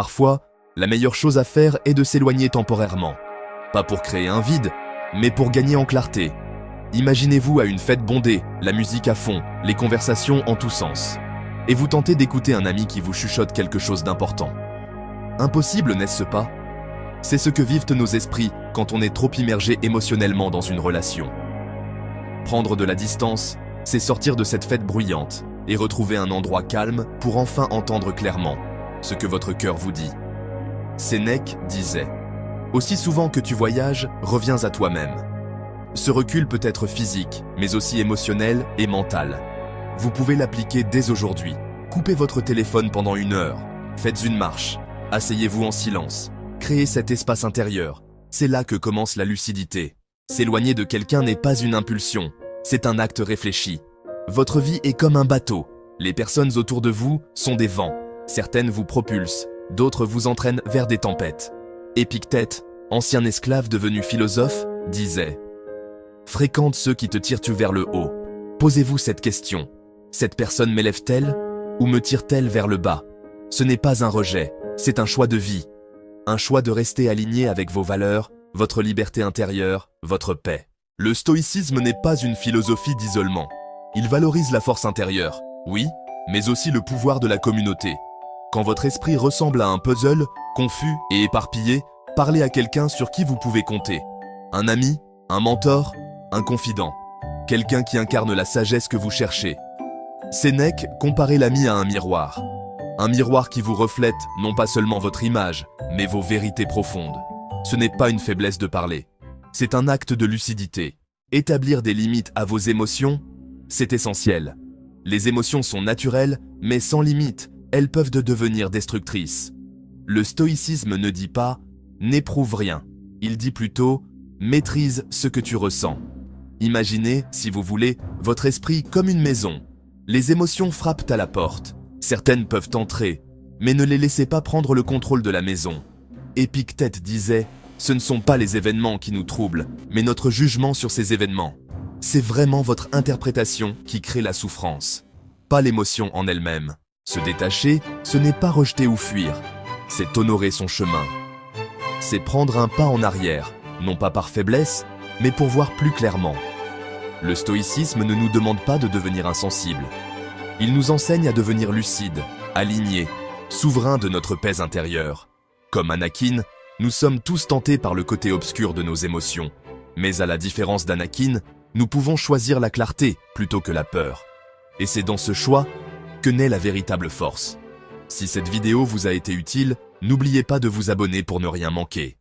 Parfois, la meilleure chose à faire est de s'éloigner temporairement. Pas pour créer un vide, mais pour gagner en clarté. Imaginez-vous à une fête bondée, la musique à fond, les conversations en tous sens. Et vous tentez d'écouter un ami qui vous chuchote quelque chose d'important. Impossible, n'est-ce pas? C'est ce que vivent nos esprits quand on est trop immergé émotionnellement dans une relation. Prendre de la distance, c'est sortir de cette fête bruyante et retrouver un endroit calme pour enfin entendre clairement ce que votre cœur vous dit. Sénèque disait « Aussi souvent que tu voyages, reviens à toi-même ». Ce recul peut être physique, mais aussi émotionnel et mental. Vous pouvez l'appliquer dès aujourd'hui. Coupez votre téléphone pendant 1 heure, faites une marche, asseyez-vous en silence, créez cet espace intérieur. C'est là que commence la lucidité. S'éloigner de quelqu'un n'est pas une impulsion, c'est un acte réfléchi. Votre vie est comme un bateau. Les personnes autour de vous sont des vents. Certaines vous propulsent, d'autres vous entraînent vers des tempêtes. Épictète, ancien esclave devenu philosophe, disait « Fréquente ceux qui te tirent vers le haut. Posez-vous cette question. Cette personne m'élève-t-elle ou me tire-t-elle vers le bas? Ce n'est pas un rejet, c'est un choix de vie. Un choix de rester aligné avec vos valeurs, votre liberté intérieure, votre paix. » Le stoïcisme n'est pas une philosophie d'isolement. Il valorise la force intérieure, oui, mais aussi le pouvoir de la communauté. Quand votre esprit ressemble à un puzzle, confus et éparpillé, parlez à quelqu'un sur qui vous pouvez compter. Un ami, un mentor, un confident. Quelqu'un qui incarne la sagesse que vous cherchez. Sénèque comparait l'ami à un miroir. Un miroir qui vous reflète non pas seulement votre image, mais vos vérités profondes. Ce n'est pas une faiblesse de parler. C'est un acte de lucidité. Établir des limites à vos émotions, c'est essentiel. Les émotions sont naturelles, mais sans limite, elles peuvent devenir destructrices. Le stoïcisme ne dit pas « n'éprouve rien ». Il dit plutôt « maîtrise ce que tu ressens ». Imaginez, si vous voulez, votre esprit comme une maison. Les émotions frappent à la porte. Certaines peuvent entrer, mais ne les laissez pas prendre le contrôle de la maison. Épictète disait « ce ne sont pas les événements qui nous troublent, mais notre jugement sur ces événements. C'est vraiment votre interprétation qui crée la souffrance, pas l'émotion en elle-même. Se détacher, ce n'est pas rejeter ou fuir, c'est honorer son chemin. C'est prendre un pas en arrière, non pas par faiblesse, mais pour voir plus clairement. Le stoïcisme ne nous demande pas de devenir insensible. Il nous enseigne à devenir lucide, aligné, souverain de notre paix intérieure. Comme Anakin, nous sommes tous tentés par le côté obscur de nos émotions. Mais à la différence d'Anakin, nous pouvons choisir la clarté plutôt que la peur. Et c'est dans ce choix que naît la véritable force. Si cette vidéo vous a été utile, n'oubliez pas de vous abonner pour ne rien manquer.